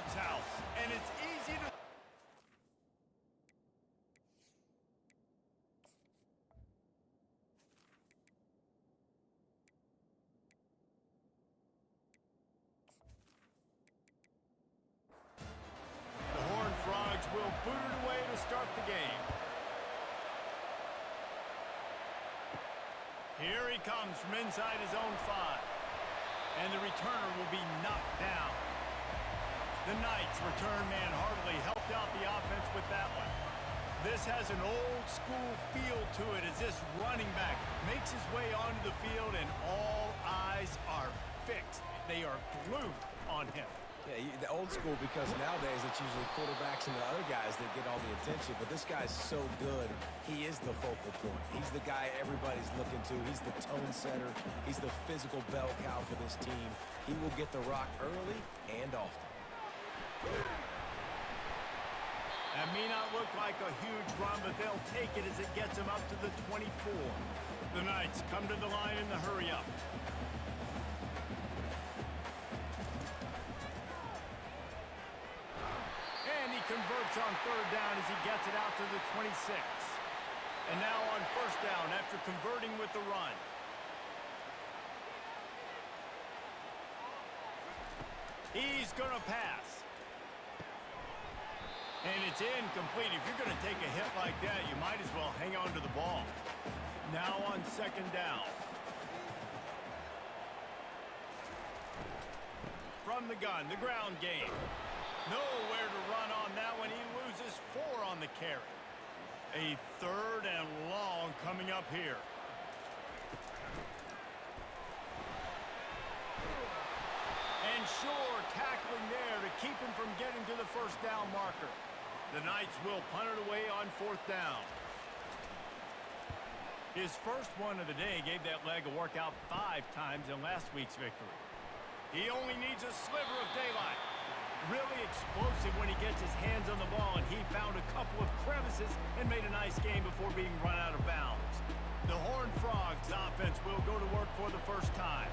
bounce house, and it's easy to... The Horned Frogs will boot it away to start the game. Here he comes from inside his own 5. And the returner will be knocked down. The Knights' return man hardly helped out the offense with that one. This has an old-school feel to it as this running back makes his way onto the field and all eyes are fixed. They are glued on him. Yeah, the old school, because nowadays it's usually quarterbacks and the other guys that get all the attention, but this guy's so good, he is the focal point. He's the guy everybody's looking to. He's the tone setter. He's the physical bell cow for this team. He will get the rock early and often. That may not look like a huge run, but they'll take it as it gets them up to the 24. The Knights come to the line in the hurry-up. Converts on 3rd down as he gets it out to the 26. And now on 1st down after converting with the run. He's going to pass. And it's incomplete. If you're going to take a hit like that, you might as well hang on to the ball. Now on 2nd down. From the gun, the ground game. Nowhere to run on that one. He loses 4 on the carry. A 3rd and long coming up here. And sure, tackling there to keep him from getting to the 1st down marker. The Knights will punt it away on 4th down. His first one of the day gave that leg a workout 5 times in last week's victory. He only needs a sliver of daylight. Really explosive when he gets his hands on the ball, and he found a couple of crevices and made a nice game before being run out of bounds. The Horned Frogs offense will go to work for the first time.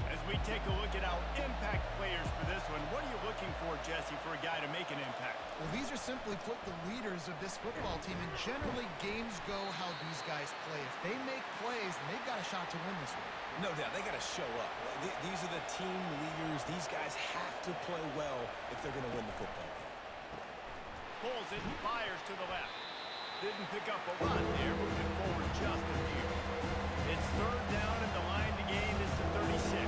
As we take a look at our impact players for this one, what are you looking for, Jesse, for a guy to make an impact? Well, these are simply put the leaders of this football team, and generally games go how these guys play. If they make plays, then they've got a shot to win this one. No doubt, they got to show up. These are the team leaders. These guys have to play well if they're going to win the football game. Pulls it and fires to the left. Didn't pick up a lot there, moving forward just a few. It's 3rd down, and the line to gain is the 36.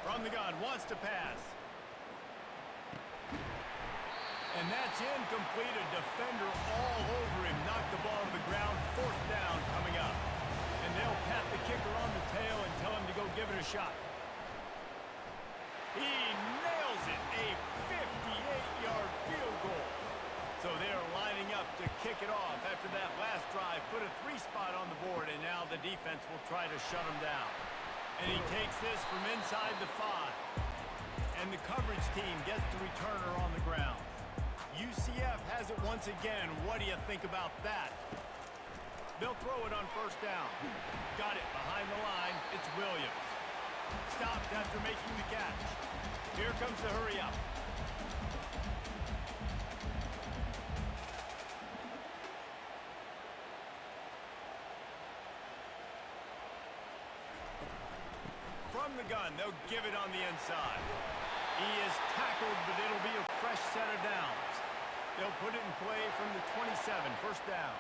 From the gun, wants to pass. And that's incomplete. A defender all over him. Knocked the ball to the ground. 4th down coming up. And they'll pat the kicker on the tail and tell him to go give it a shot. He nails it. A 58-yard field goal. So they're lining up to kick it off after that last drive. Put a 3-spot on the board, and now the defense will try to shut him down. And he takes this from inside the 5. And the coverage team gets the returner on the ground. UCF has it once again. What do you think about that? They'll throw it on 1st down. Got it behind the line. It's Williams. Stopped after making the catch. Here comes the hurry-up. From the gun, they'll give it on the inside. He is tackled, but it'll be a fresh set of downs. They'll put it in play from the 27, 1st down.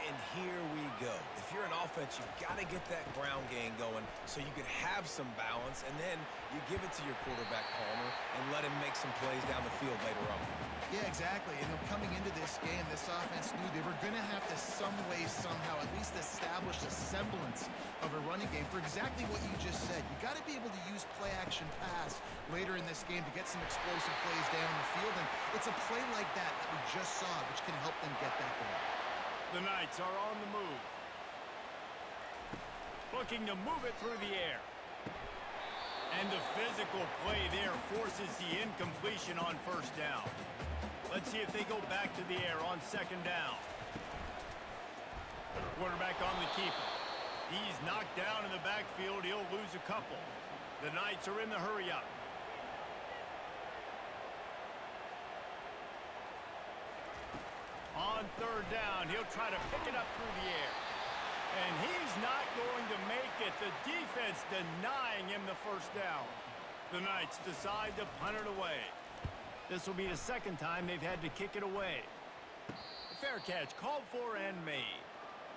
And here we go. If you're an offense, you've got to get that ground game going so you can have some balance, and then you give it to your quarterback, Palmer, and let him make some plays down the field later on. Yeah, exactly. You know, coming into this game, this offense knew they were going to have to some way, somehow, at least establish a semblance of a running game for exactly what you just said. You got to be able to use play-action pass later in this game to get some explosive plays down the field, and it's a play like that we just saw, which can help them get that going. The Knights are on the move. Looking to move it through the air. And the physical play there forces the incompletion on 1st down. Let's see if they go back to the air on 2nd down. Quarterback on the keeper. He's knocked down in the backfield. He'll lose a couple. The Knights are in the hurry-up. On third down, he'll try to pick it up through the air. And he's not going to make it. The defense denying him the first down. The Knights decide to punt it away. This will be the second time they've had to kick it away. A fair catch called for and made.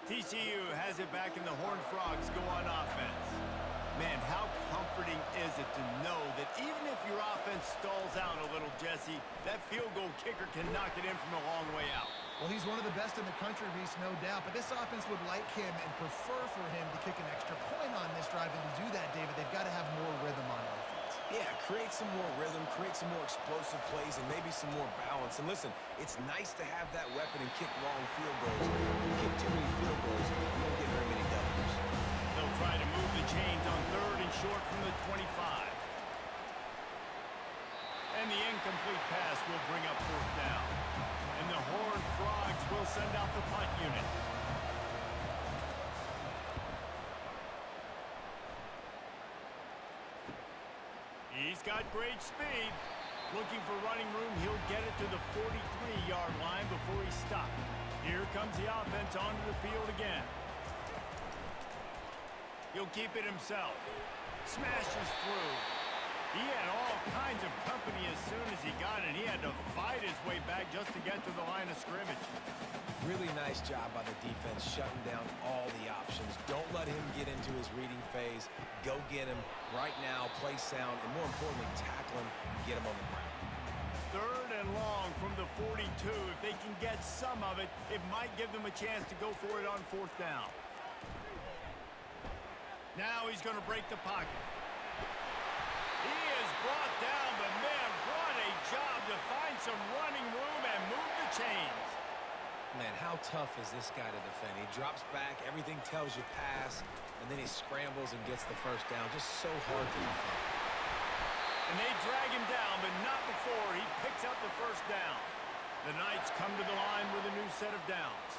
TCU has it back, and the Horned Frogs go on offense. Man, how comforting is it to know that even if your offense stalls out a little, Jesse, that field goal kicker can knock it in from a long way out. Well, he's one of the best in the country, Reese, no doubt. But this offense would like him and prefer for him to kick an extra point on this drive. And to do that, David, they've got to have more rhythm on offense. Yeah, create some more rhythm, create some more explosive plays, and maybe some more balance. And listen, it's nice to have that weapon and kick long field goals. When you kick too many field goals, you don't get very many W's. They'll try to move the chains on third and short from the 25. And the incomplete pass will bring up fourth down. And the Horned Frogs will send out the punt unit. He's got great speed. Looking for running room, he'll get it to the 43-yard line before he stopped. Here comes the offense onto the field again. He'll keep it himself. Smashes through. He had all kinds of company as soon as he got it. He had to fight his way back just to get to the line of scrimmage. Really nice job by the defense shutting down all the options. Don't let him get into his reading phase. Go get him right now, play sound, and more importantly, tackle him and get him on the ground. Third and long from the 42. If they can get some of it, it might give them a chance to go for it on fourth down. Now he's going to break the pocket. He is brought down, but man, what a job to find some running room and move the chains. Man, how tough is this guy to defend? He drops back, everything tells you pass, and then he scrambles and gets the first down. Just so hard to defend. And they drag him down, but not before he picks up the first down. The Knights come to the line with a new set of downs.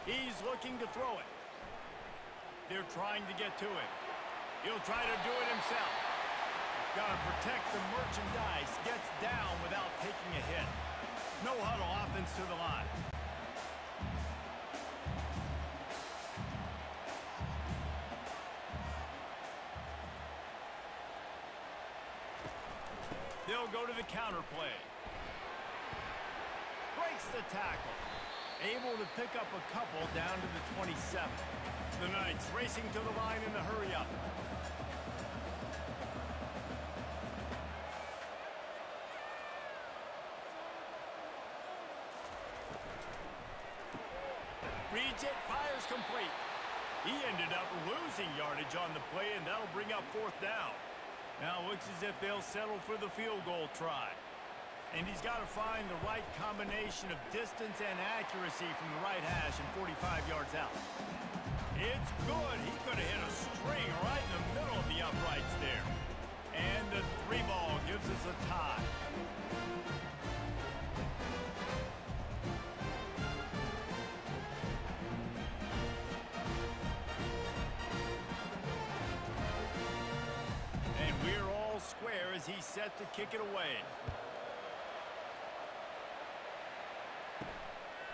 He's looking to throw it. They're trying to get to him. He'll try to do it himself. Got to protect the merchandise. Gets down without taking a hit. No huddle offense to the line. They'll go to the counter play. Breaks the tackle. Able to pick up a couple down to the 27. The Knights racing to the line in the hurry-up. Reads it, fires complete. He ended up losing yardage on the play, and that'll bring up fourth down. Now it looks as if they'll settle for the field goal try. And he's got to find the right combination of distance and accuracy from the right hash and 45 yards out. It's good. He could have hit a string right in the middle of the uprights there. And the 3 ball gives us a tie. And we're all square as he's set to kick it away.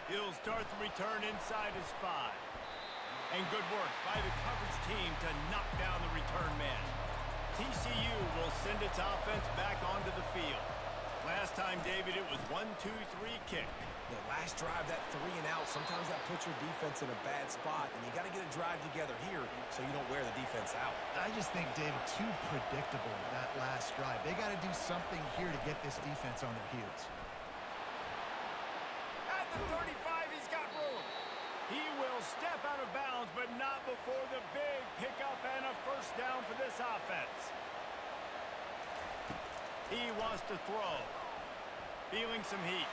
He'll start the return inside his 5. And good work by the coverage team to knock down the return man. TCU will send its offense back onto the field. Last time, David, it was 1-2-3 kick. The last drive, that 3 and out, sometimes that puts your defense in a bad spot, and you got to get a drive together here so you don't wear the defense out. I just think, David, too predictable, that last drive. They got to do something here to get this defense on their heels. At the 35, he's got room. He will step out of bounds, but not before the big pickup and a first down for this offense. He wants to throw. Feeling some heat.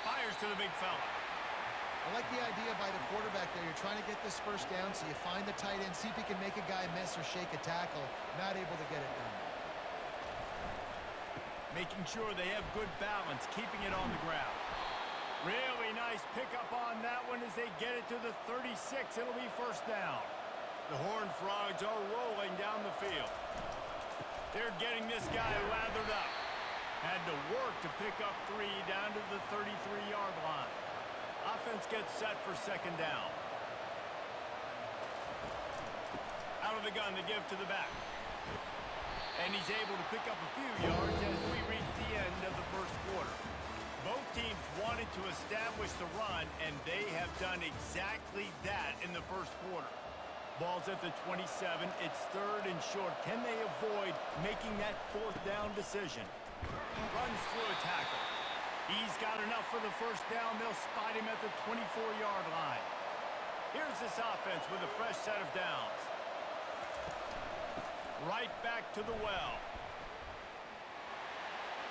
Fires to the big fella. I like the idea by the quarterback there. You're trying to get this first down, so you find the tight end, see if he can make a guy miss or shake a tackle. Not able to get it done. Making sure they have good balance, keeping it on the ground. Really nice pickup on that one as they get it to the 36. It'll be first down. The Horned Frogs are rolling down the field. They're getting this guy lathered up. Had to work to pick up 3 down to the 33-yard line. Offense gets set for second down. Out of the gun to give to the back. And he's able to pick up a few yards as we reach the end of the first quarter. Both teams wanted to establish the run, and they have done exactly that in the first quarter. Ball's at the 27. It's third and short. Can they avoid making that fourth down decision? Runs through a tackle. He's got enough for the first down. They'll spot him at the 24-yard line. Here's this offense with a fresh set of downs. Right back to the well.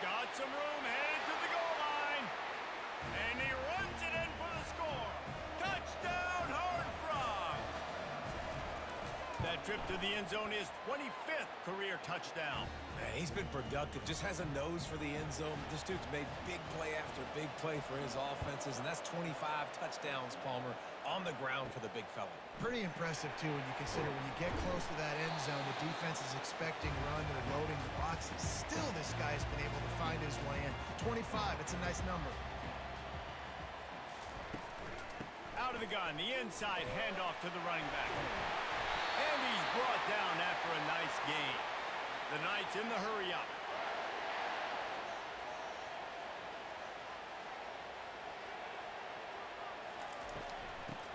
Got some room, headed to the goal line. And he runs it in for the score. Touchdown, Horned Frogs. That trip to the end zone is 25th career touchdown. Man, he's been productive, just has a nose for the end zone. This dude's made big play after big play for his offenses, and that's 25 touchdowns, Palmer, on the ground for the big fella. Pretty impressive, too, when you consider when you get close to that end zone, the defense is expecting run, they're loading the boxes. Still, this guy's been able to find his way in. 25, it's a nice number. Out of the gun, the inside handoff to the running back. And he's brought down after a nice gain. The Knights in the hurry up.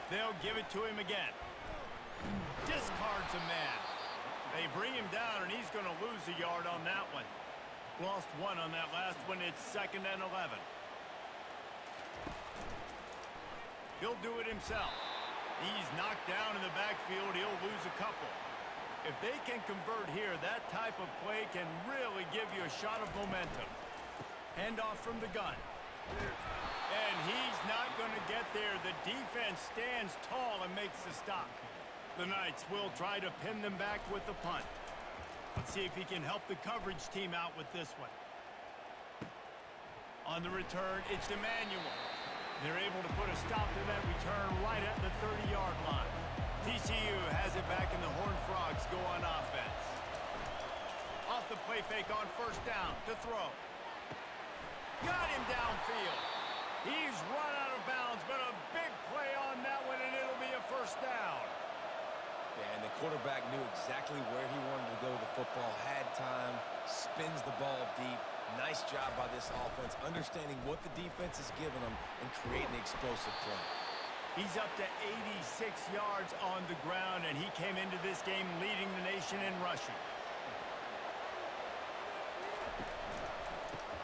They'll give it to him again. Discards a man. They bring him down, and he's going to lose a yard on that one. Lost 1 on that last one. It's 2nd and 11. He'll do it himself. He's knocked down in the backfield. He'll lose a couple. If they can convert here, that type of play can really give you a shot of momentum. Handoff from the gun. And he's not going to get there. The defense stands tall and makes the stop. The Knights will try to pin them back with the punt. Let's see if he can help the coverage team out with this one. On the return, it's Emmanuel. They're able to put a stop to that return right at the 30-yard line. TCU has it back, and the Horned Frogs go on offense. Off the play fake on first down to throw. Got him downfield. He's run out of bounds, but a big play on that one, and it'll be a first down. Yeah, and the quarterback knew exactly where he wanted to go. The football had time, spins the ball deep. Nice job by this offense, understanding what the defense is giving them and creating explosive play. He's up to 86 yards on the ground, and he came into this game leading the nation in rushing.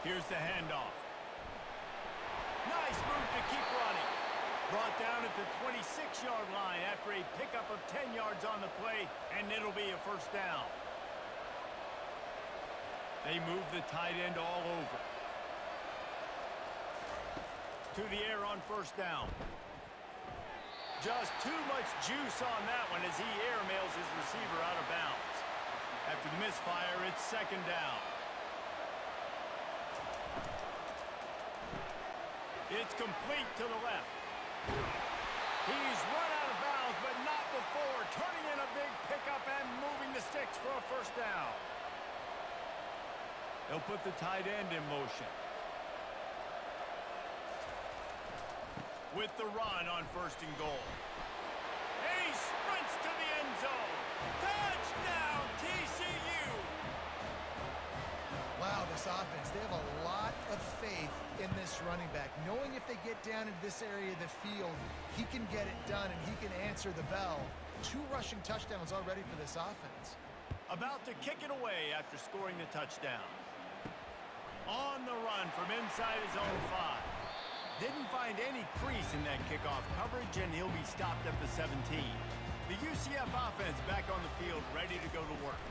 Here's the handoff. Nice move to keep running. Brought down at the 26-yard line after a pickup of 10 yards on the play, and it'll be a first down. They move the tight end all over. To the air on first down. Just too much juice on that one as he airmails his receiver out of bounds. After the misfire, it's second down. It's complete to the left. He's run out of bounds, but not before. Turning in a big pickup and moving the sticks for a first down. They'll put the tight end in motion. With the run on first and goal. And he sprints to the end zone. Touchdown, TCU! Wow, this offense, they have a lot of faith in this running back. Knowing if they get down into this area of the field, he can get it done and he can answer the bell. 2 rushing touchdowns already for this offense. About to kick it away after scoring the touchdown. On the run from inside his own 5. Didn't find any crease in that kickoff coverage, and he'll be stopped at the 17. The UCF offense back on the field, ready to go to work.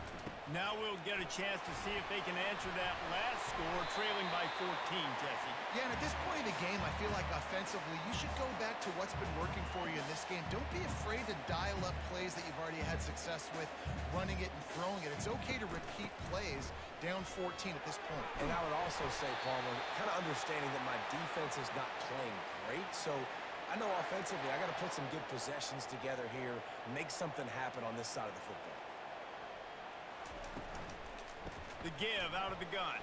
Now we'll get a chance to see if they can answer that last score, trailing by 14, Jesse. Yeah, and at this point of the game, I feel like offensively, you should go back to what's been working for you in this game. Don't be afraid to dial up plays that you've already had success with, running it and throwing it. It's okay to repeat plays down 14 at this point. And I would also say, Palmer, kind of understanding that my defense is not playing great, so I know offensively I got to put some good possessions together here, make something happen on this side of the football. The give out of the gun.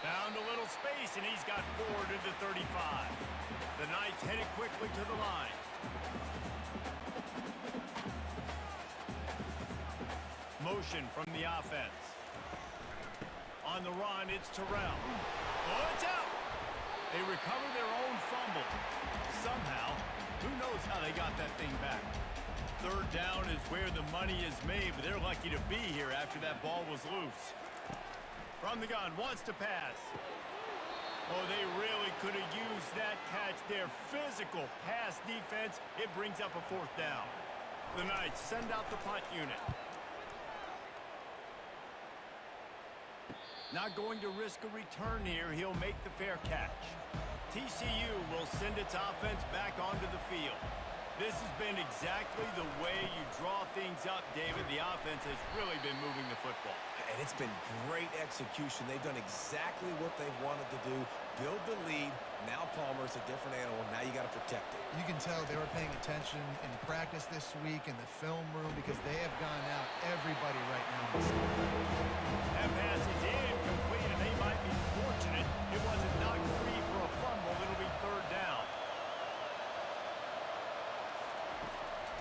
Found a little space, and he's got 4 to the 35. The Knights headed quickly to the line. Motion from the offense. On the run, it's Terrell. Oh, it's out! They recover their own fumble. Somehow, who knows how they got that thing back. Third down is where the money is made, but they're lucky to be here after that ball was loose. From the gun, wants to pass. Oh, they really could have used that catch. Their physical pass defense, it brings up a 4th down. The Knights send out the punt unit. Not going to risk a return here. He'll make the fair catch. TCU will send its offense back onto the field. This has been exactly the way you draw things up, David. The offense has really been moving the football. And it's been great execution. They've done exactly what they've wanted to do. Build the lead. Now Palmer's a different animal. Now you got to protect it. You can tell they were paying attention in practice this week in the film room because they have gone out everybody right now. That pass is incomplete, and they might be fortunate it wasn't knocked free for a fumble. It'll be 3rd down.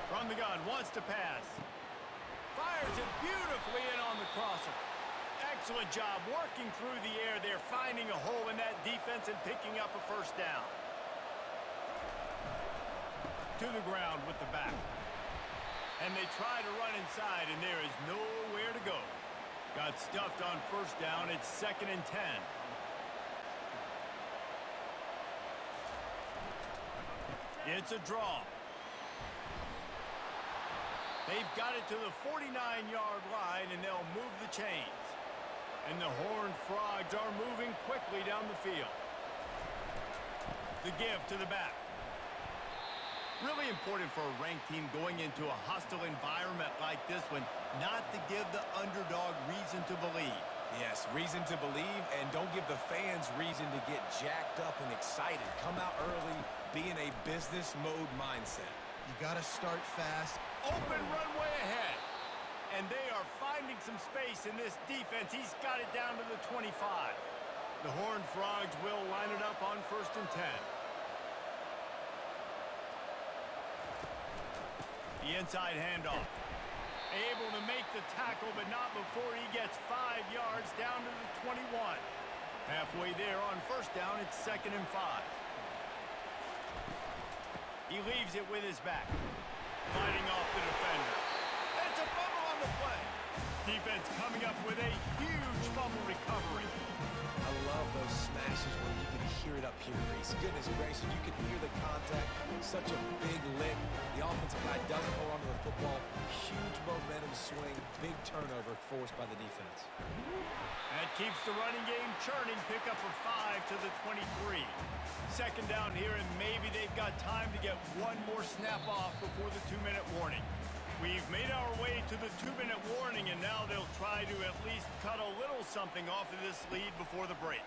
From the gun, wants to pass. Fires it beautifully in on the crosser. Excellent job working through the air there, finding a hole in that defense and picking up a 1st down. To the ground with the back. And they try to run inside, and there is nowhere to go. Got stuffed on 1st down. It's 2nd and 10. It's a draw. They've got it to the 49-yard line, and they'll move the chains. And the Horned Frogs are moving quickly down the field. The give to the back. Really important for a ranked team going into a hostile environment like this one, not to give the underdog reason to believe. Yes, reason to believe, and don't give the fans reason to get jacked up and excited. Come out early, be in a business mode mindset. You got to start fast. Open runway ahead. And they are finding some space in this defense. He's got it down to the 25. The Horned Frogs will line it up on 1st and 10. The inside handoff. Able to make the tackle, but not before he gets 5 yards down to the 21. Halfway there on 1st down, it's 2nd and 5. He leaves it with his back. Fighting off the defender. It's a fumble on the play. Defense coming up with a huge fumble recovery. I love those smashes where you can hear it up here, Reese. Goodness gracious, you can hear the contact. Such a big lick. The offensive guy doesn't hold on to the football. Huge momentum swing. Big turnover forced by the defense. That keeps the running game churning. Pick up for 5 to the 23. 2nd down here, and maybe they've got time to get one more snap off before the 2-minute warning. We've made our way to the 2-minute warning, and now they'll try to at least cut a little something off of this lead before the break.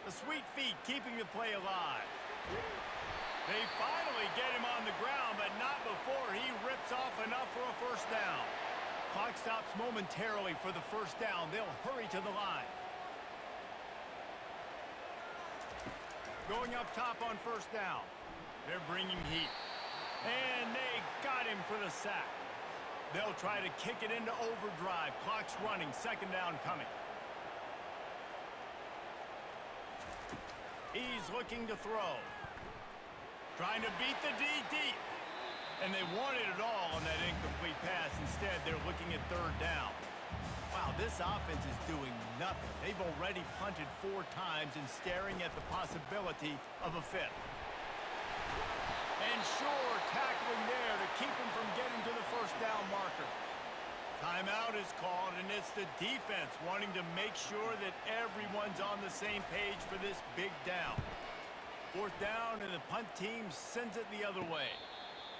The sweet feet keeping the play alive. They finally get him on the ground, but not before he rips off enough for a 1st down. Clock stops momentarily for the 1st down. They'll hurry to the line. Going up top on 1st down. They're bringing heat. And they got him for the sack. They'll try to kick it into overdrive. Clock's running. 2nd down coming. He's looking to throw. Trying to beat the D deep. And they wanted it all on that incomplete pass. Instead, they're looking at 3rd down. Wow, this offense is doing nothing. They've already punted 4 times and staring at the possibility of a 5th. And sure, tackling there to keep him from getting to the 1st down marker. Timeout is called, and it's the defense wanting to make sure that everyone's on the same page for this big down. Fourth down, and the punt team sends it the other way.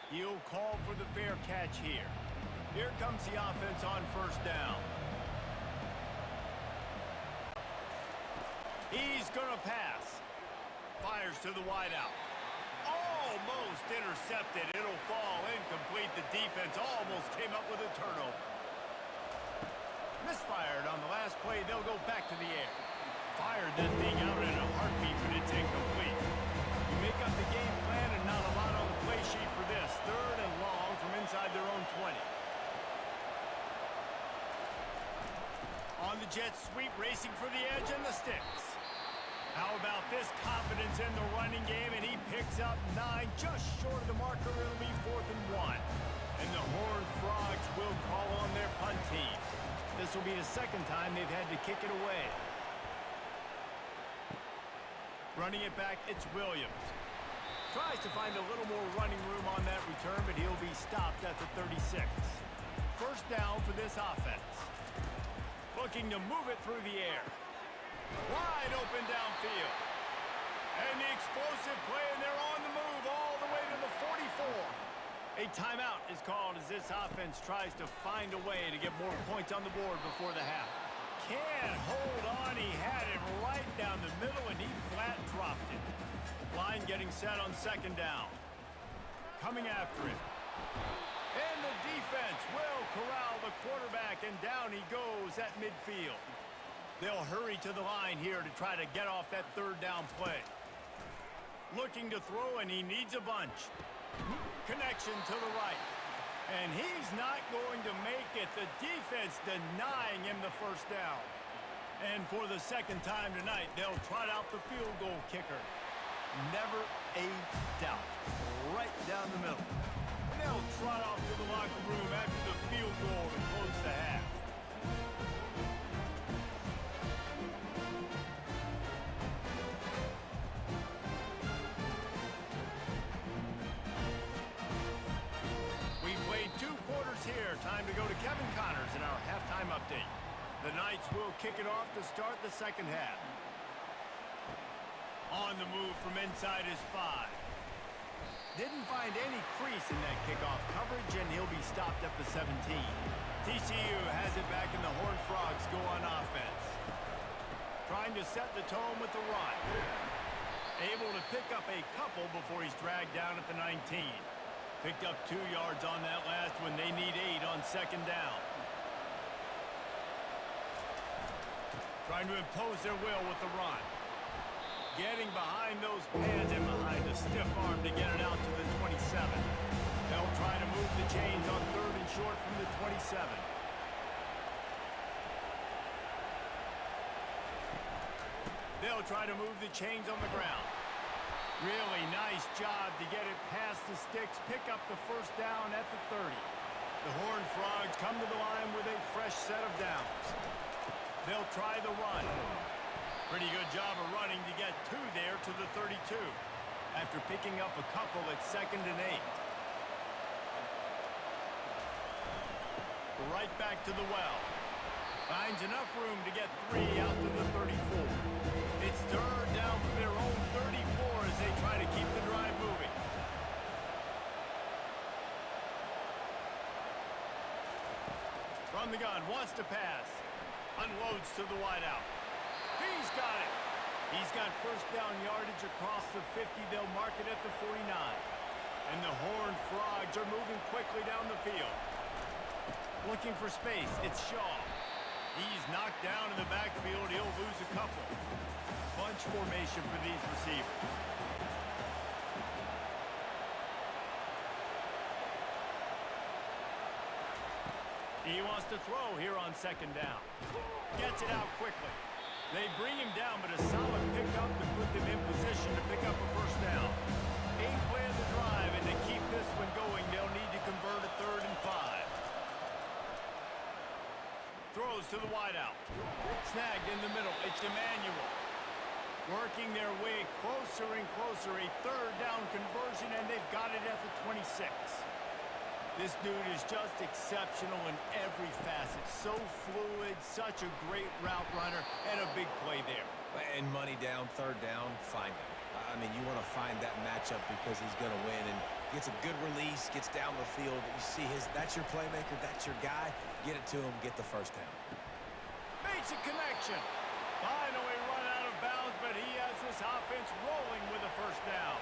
He'll call for the fair catch here. Here comes the offense on first down. He's going to pass. Fires to the wideout. Almost intercepted. It'll fall incomplete. The defense almost came up with a turnover. Misfired on the last play. They'll go back to the air. Fired that thing out in a heartbeat, but it's incomplete. You make up the game plan and not a lot on the play sheet for this. Third and long from inside their own 20. On the jet sweep, racing for the edge and the sticks. How about this confidence in the running game, and he picks up 9 just short of the marker. It'll be 4th and 1. And the Horned Frogs will call on their punt team. This will be the second time they've had to kick it away. Running it back, it's Williams. Tries to find a little more running room on that return, but he'll be stopped at the 36. First down for this offense. Looking to move it through the air. Wide open downfield. And the explosive play, and they're on the move all the way to the 44. A timeout is called as this offense tries to find a way to get more points on the board before the half. Can't hold on. He had it right down the middle, and he flat dropped it. Line getting set on second down. Coming after it. And the defense will corral the quarterback, and down he goes at midfield. They'll hurry to the line here to try to get off that third down play. Looking to throw, and he needs a bunch. Connection to the right. And he's not going to make it. The defense denying him the first down. And for the second time tonight, they'll trot out the field goal kicker. Never a doubt. Right down the middle. And they'll trot off to the locker room after the field goal to close the half. Here, time to go to Kevin Connors in our halftime update. The Knights will kick it off to start the second half. On the move from inside is 5. Didn't find any crease in that kickoff coverage, and he'll be stopped at the 17. TCU has it back, and the Horned Frogs go on offense. Trying to set the tone with the run. Able to pick up a couple before he's dragged down at the 19. Picked up 2 yards on that last one. They need 8 on second down. Trying to impose their will with the run. Getting behind those pads and behind a stiff arm to get it out to the 27. They'll try to move the chains on third and short from the 27. They'll try to move the chains on the ground. Really nice job to get it past the sticks, pick up the first down at the 30. The Horned Frogs come to the line with a fresh set of downs. They'll try the run. Pretty good job of running to get 2 there to the 32 after picking up a couple at 2nd and 8. Right back to the well. Finds enough room to get 3 out to the 34. It's third down from their own 34 as they try to keep the drive moving. From the gun, wants to pass. Unloads to the wideout. He's got it. He's got first down yardage across the 50. They'll mark it at the 49. And the Horned Frogs are moving quickly down the field. Looking for space. It's Shaw. He's knocked down in the backfield. He'll lose a couple. Bunch formation for these receivers. He wants to throw here on second down. Gets it out quickly. They bring him down, but a solid pickup to put them in position to pick up a first down. 8 play of the drive, and to keep this one going, they'll need to convert a 3rd and 5. Throws to the wideout. Snagged in the middle. It's Emmanuel. Working their way closer and closer. A 3rd down conversion, and they've got it at the 26. This dude is just exceptional in every facet. So fluid, such a great route runner, and a big play there. And money down, third down, find him. I mean, you want to find that matchup because he's going to win, and gets a good release, gets down the field. You see that's your playmaker, that's your guy. Get it to him, get the first down. Makes a connection. Finally run out of bounds, but he has this offense rolling with a first down.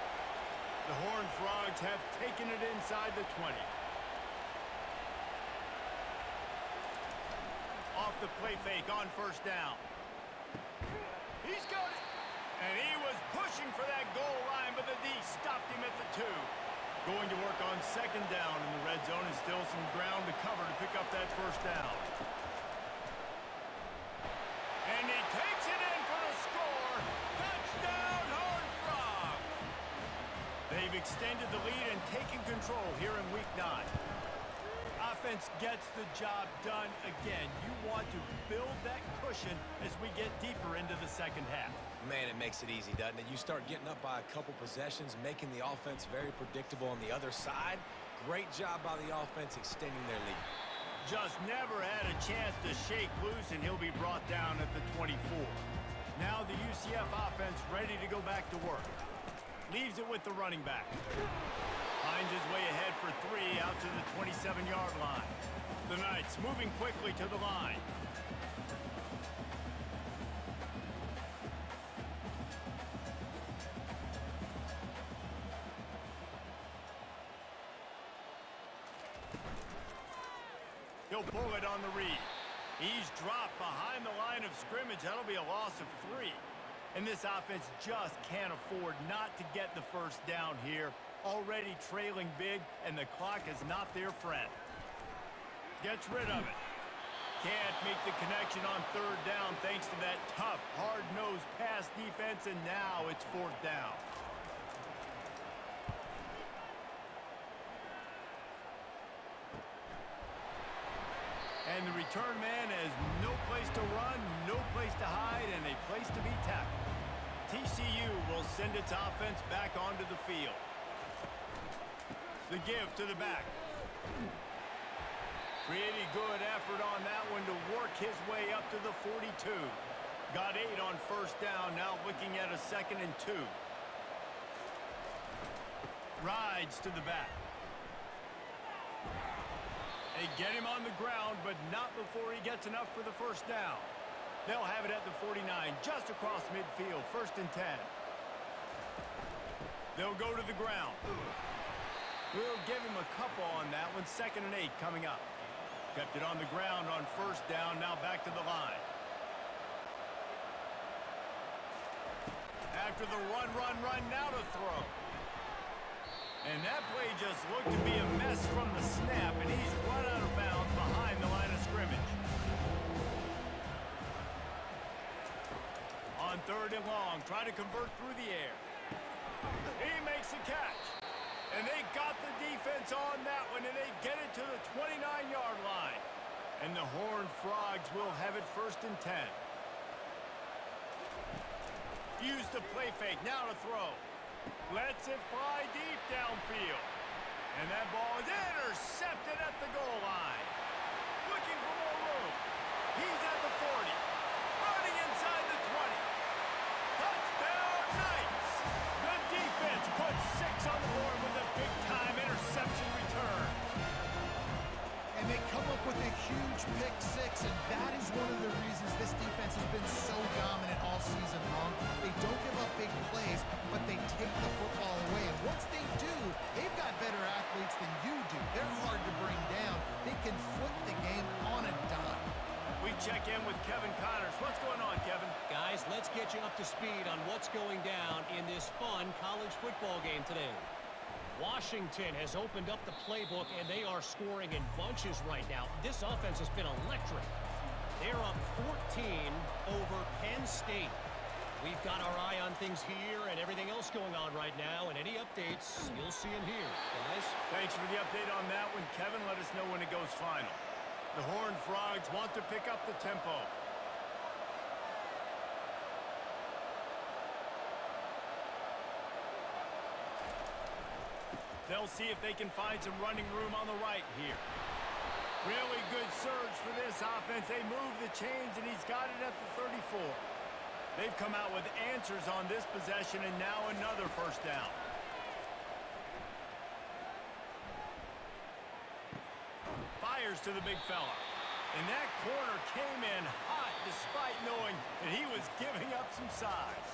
The Horned Frogs have taken it inside the 20. Off the play fake on first down. He's got it. And he was pushing for that goal line, but the D stopped him at the 2. Going to work on second down in the red zone, and still some ground to cover to pick up that first down. And he takes it in for the score. Touchdown, Horned Frogs. They've extended the lead and taken control here in Week 9. Offense gets the job done again. You want to build that cushion as we get deeper into the second half. Man, it makes it easy, doesn't it? You start getting up by a couple possessions, making the offense very predictable on the other side. Great job by the offense extending their lead. Just never had a chance to shake loose, and he'll be brought down at the 24. Now the UCF offense ready to go back to work. Leaves it with the running back. Finds his way ahead for 3 out to the 27-yard line. The Knights moving quickly to the line. He'll pull it on the read. He's dropped behind the line of scrimmage. That'll be a loss of 3. And this offense just can't afford not to get the first down here. Already trailing big, and the clock is not their friend. Gets rid of it. Can't make the connection on third down thanks to that tough, hard-nosed pass defense, and now it's fourth down. And the return man has no place to run, no place to hide, and a place to be tackled. TCU will send its offense back onto the field. The give to the back. Pretty good effort on that one to work his way up to the 42. Got 8 on first down, now looking at a 2nd and 2. Rides to the back. They get him on the ground, but not before he gets enough for the first down. They'll have it at the 49, just across midfield, 1st and 10. They'll go to the ground. We'll give him a couple on that one, 2nd and 8 coming up. Kept it on the ground on first down, now back to the line. After the run, now to throw. And that play just looked to be a mess from the snap, and he's run out of bounds behind the line of scrimmage. On 3rd and long, try to convert through the air. He makes the catch. And they got the defense on that one, and they get it to the 29-yard line. And the Horned Frogs will have it 1st and 10. Use the play fake, now to throw. Lets it fly deep downfield. And that ball is intercepted at the goal line. Looking for more room. He's at the 40. Running inside the 20. Touchdown, Knights! The defense puts 6 on the board with a big-time interception return. And they come up with a huge pick 6, and that is one of the reasons this defense has been so dominant all season long. They don't give up big plays, but they take the football away. And once they do, they've got better athletes than you do. They're hard to bring down. They can flip the game on a dime. We check in with Kevin Connors. What's going on, Kevin? Guys, let's get you up to speed on what's going down in this fun college football game today. Washington has opened up the playbook, and they are scoring in bunches right now. This offense has been electric. They're up 14 over Penn State. We've got our eye on things here and everything else going on right now, and any updates you'll see in here, guys. Thanks for the update on that one, Kevin. Let us know when it goes final. The Horned Frogs want to pick up the tempo. They'll see if they can find some running room on the right here. Really good surge for this offense. They move the chains, and he's got it at the 34. They've come out with answers on this possession, and now another first down. Fires to the big fella. And that corner came in hot despite knowing that he was giving up some size.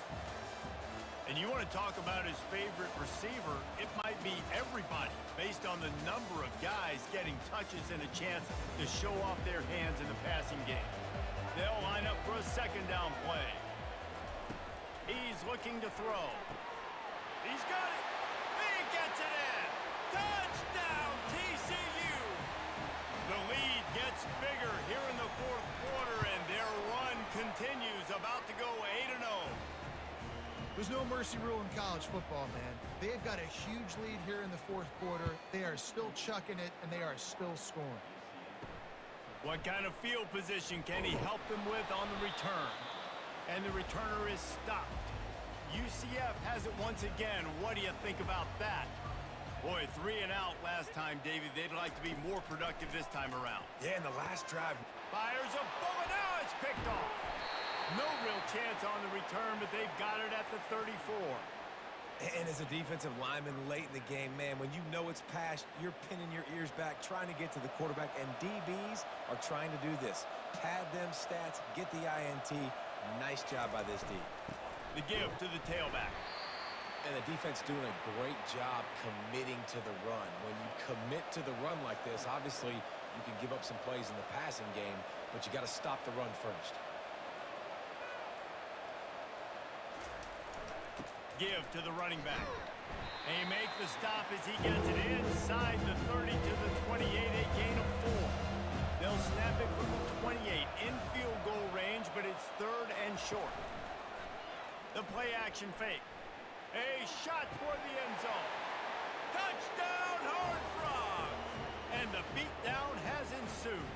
And you want to talk about his favorite receiver, it might be everybody based on the number of guys getting touches and a chance to show off their hands in the passing game. They'll line up for a second down play. He's looking to throw. He's got it. He gets it in. Touchdown, TCU. The lead gets bigger here in the fourth quarter, and their run continues, about to go 8-0. There's no mercy rule in college football, man. They've got a huge lead here in the fourth quarter. They are still chucking it, and they are still scoring. What kind of field position can he help them with on the return? And the returner is stopped. UCF has it once again. What do you think about that? Boy, 3 and out last time, Davey. They'd like to be more productive this time around. Yeah, in the last drive. Fires a bullet. Now it's picked off. No real chance on the return, but they've got it at the 34. And as a defensive lineman late in the game, man, when you know it's passed, you're pinning your ears back, trying to get to the quarterback, and DBs are trying to do this. Pad them stats, get the INT. Nice job by this D. The give to the tailback. And the defense doing a great job committing to the run. When you commit to the run like this, obviously you can give up some plays in the passing game, but you got to stop the run first. Give to the running back. They make the stop as he gets it inside the 30 to the 28, a gain of 4. They'll snap it from the 28 in field goal range, but it's 3rd and short. The play action fake. A shot toward the end zone. Touchdown, Horned Frogs! And the beatdown has ensued.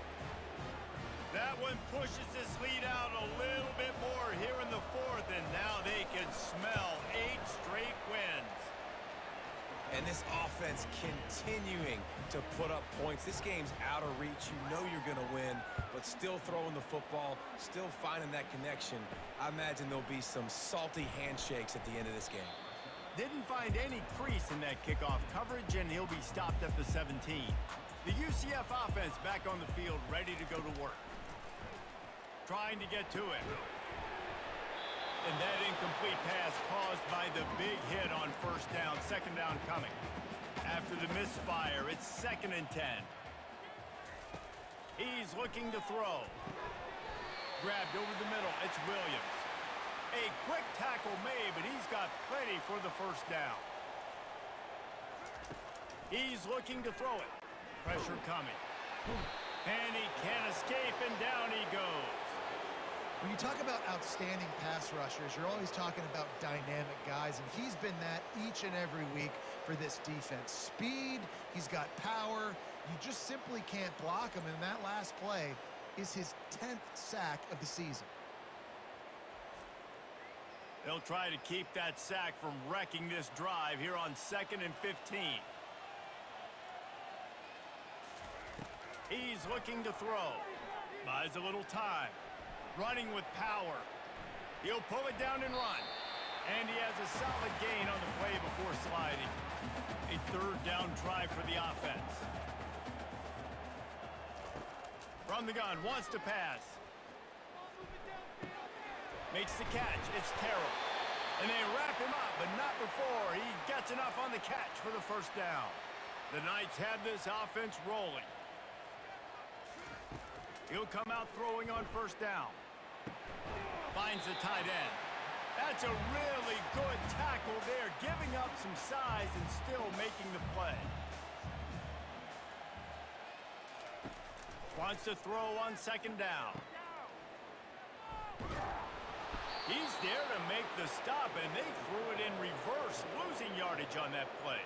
That one pushes this lead out a little bit more here in the fourth, and now they can smell 8 straight wins. And this offense continuing to put up points. This game's out of reach. You know you're going to win, but still throwing the football, still finding that connection. I imagine there'll be some salty handshakes at the end of this game. Didn't find any crease in that kickoff coverage, and he'll be stopped at the 17. The UCF offense back on the field, ready to go to work. Trying to get to it. And that incomplete pass caused by the big hit on first down. Second down coming. After the misfire, it's 2nd and 10. He's looking to throw. Grabbed over the middle. It's Williams. A quick tackle made, but he's got plenty for the first down. He's looking to throw it. Pressure coming. And he can't escape, and down he goes. When you talk about outstanding pass rushers, you're always talking about dynamic guys, and he's been that each and every week for this defense. Speed, he's got power. You just simply can't block him, and that last play is his 10th sack of the season. They'll try to keep that sack from wrecking this drive here on 2nd and 15. He's looking to throw. Buys a little time. Running with power. He'll pull it down and run. And he has a solid gain on the play before sliding. A 3rd down try for the offense. From the gun, wants to pass. Makes the catch. It's Terrell. And they wrap him up, but not before he gets enough on the catch for the first down. The Knights have this offense rolling. He'll come out throwing on first down. Finds the tight end. That's a really good tackle there, giving up some size and still making the play. Wants to throw on 2nd down. He's there to make the stop, and they threw it in reverse, losing yardage on that play.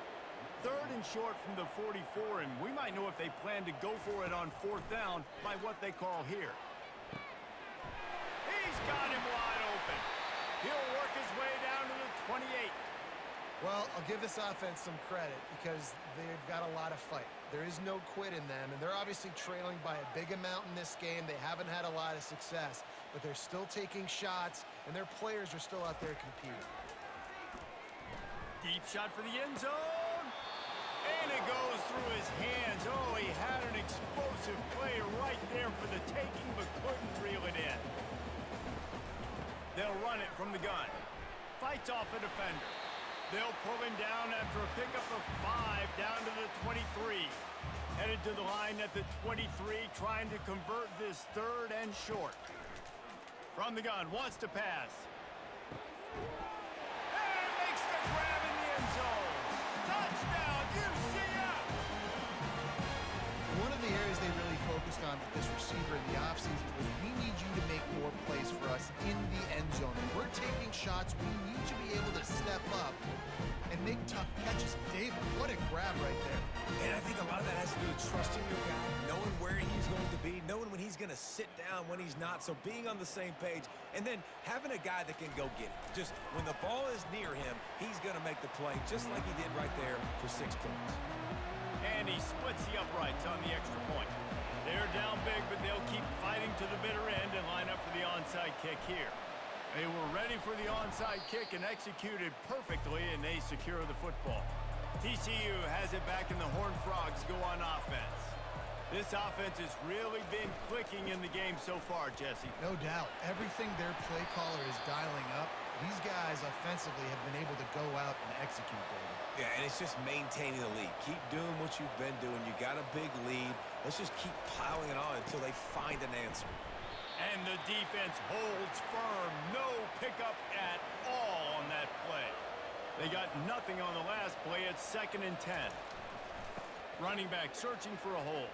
3rd and short from the 44, and we might know if they plan to go for it on 4th down by what they call here. He's got him wide open. He'll work his way down to the 28. Well, I'll give give this offense some credit because they've got a lot of fight. There is no quit in them, and they're obviously trailing by a big amount in this game. They haven't had a lot of success, but they're still taking shots, and their players are still out there competing. Deep shot for the end zone. And it goes through his hands. Oh, he had an explosive play right there for the taking, but couldn't reel it in. They'll run it from the gun. Fights off a defender. They'll pull him down after a pickup of 5 down to the 23. Headed to the line at the 23, trying to convert this 3rd and short. From the gun, wants to pass. And makes the grab in the end zone. Touchdown, UCF! One of the areas they really focused on with this receiver in the offseason was we need you to make more plays for us in the end zone. When we're taking shots, we need you to be able to step up and make tough catches. David, what a grab right there. And I think a lot of that has to do with trusting your guy, knowing where he's going to be, knowing when he's going to sit down, when he's not, so being on the same page, and then having a guy that can go get it. Just when the ball is near him, he's going to make the play, just like he did right there for 6 points. And he splits the uprights on the extra point. They're down big, but they'll keep fighting to the bitter end and line up for the onside kick here. They were ready for the onside kick and executed perfectly, and they secure the football. TCU has it back, and the Horned Frogs go on offense. This offense has really been clicking in the game so far, Jesse. No doubt. Everything their play caller is dialing up, these guys offensively have been able to go out and execute, David. Yeah, and it's just maintaining the lead. Keep doing what you've been doing. You got a big lead. Let's just keep piling it on until they find an answer. And the defense holds firm. No pickup at all on that play. They got nothing on the last play. It's 2nd and 10. Running back searching for a hole.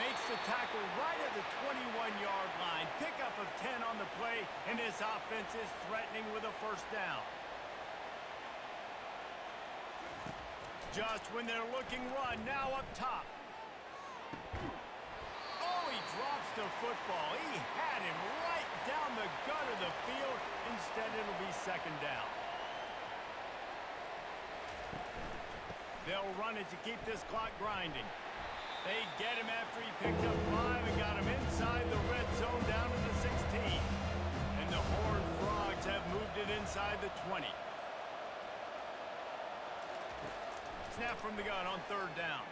Makes the tackle right at the 21-yard line. Pickup of 10 on the play, and this offense is threatening with a 1st down. Just when they're looking run, now up top. Oh, he drops the football. He had him right down the gut of the field. Instead, it'll be 2nd down. They'll run it to keep this clock grinding. They get him after he picked up 5 and got him inside the red zone down to the 16. And the Horned Frogs have moved it inside the 20. Snap from the gun on 3rd down.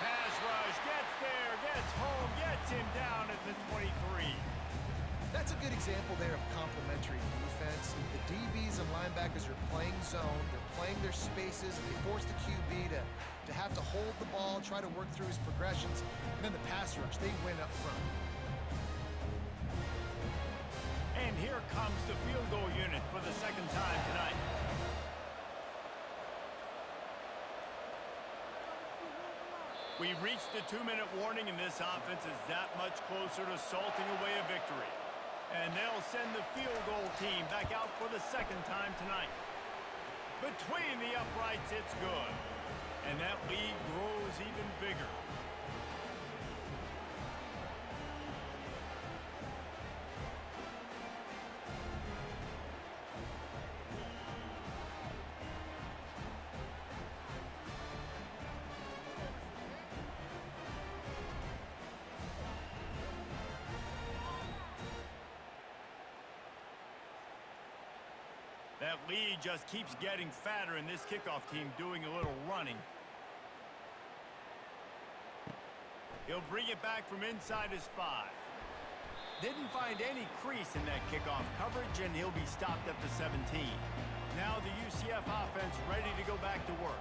Pass rush, gets there, gets home, gets him down at the 23. That's a good example there of complementary defense. The DBs and linebackers are playing zone. They're playing their spaces. They force the QB to have to hold the ball, try to work through his progressions. And then the pass rush, they win up front. And here comes the field goal unit for the 2nd time tonight. We've reached the 2-minute warning, and this offense is that much closer to salting away a victory. And they'll send the field goal team back out for the 2nd time tonight. Between the uprights, it's good. And that lead grows even bigger. That lead just keeps getting fatter, and this kickoff team doing a little running. He'll bring it back from inside his 5. Didn't find any crease in that kickoff coverage, and he'll be stopped up to 17. Now the UCF offense ready to go back to work.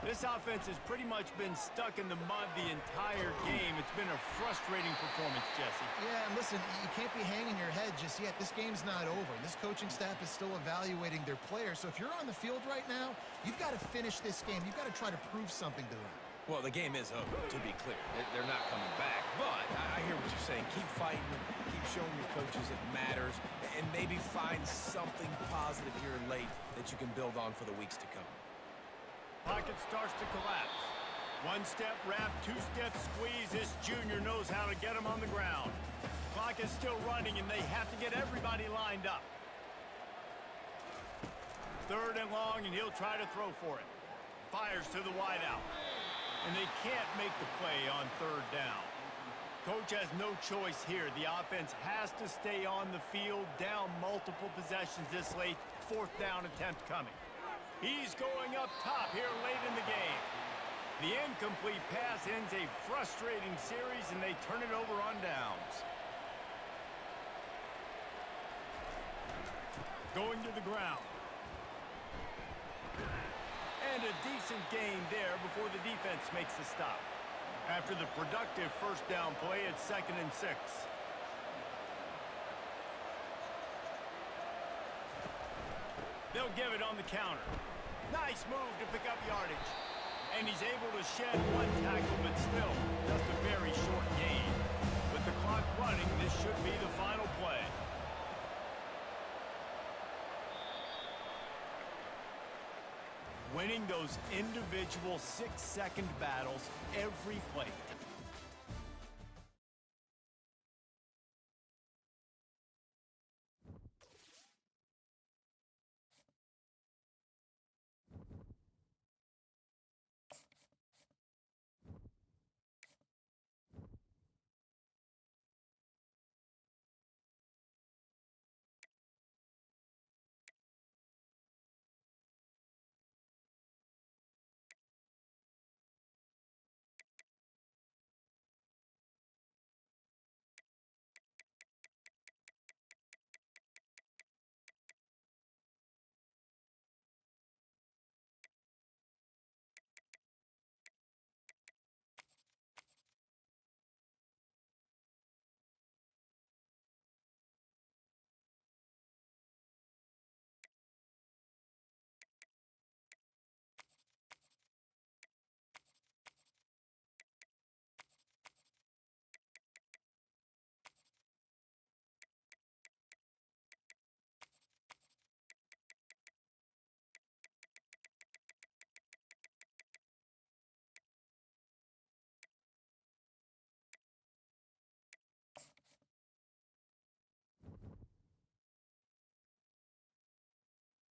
This offense has pretty much been stuck in the mud the entire game. It's been a frustrating performance, Jesse. Yeah, and listen, you can't be hanging your head just yet. This game's not over. This coaching staff is still evaluating their players. So if you're on the field right now, you've got to finish this game. You've got to try to prove something to them. Well, the game is over, to be clear. They're not coming back. But I hear what you're saying. Keep fighting. Keep showing your coaches it matters. And maybe find something positive here late that you can build on for the weeks to come. Pocket starts to collapse. 1-step wrap, 2-step squeeze. This junior knows how to get him on the ground. Clock is still running, and they have to get everybody lined up. 3rd and long, and he'll try to throw for it. Fires to the wideout. And they can't make the play on 3rd down. Coach has no choice here. The offense has to stay on the field, down multiple possessions this late. 4th down attempt coming. He's going up top here late in the game. The incomplete pass ends a frustrating series, and they turn it over on downs. Going to the ground. And a decent gain there before the defense makes the stop. After the productive 1st down play, it's 2nd and 6. They'll give it on the counter. Nice move to pick up yardage. And he's able to shed 1 tackle, but still just a very short gain. With the clock running, this should be the final play. Winning those individual 6-second battles every play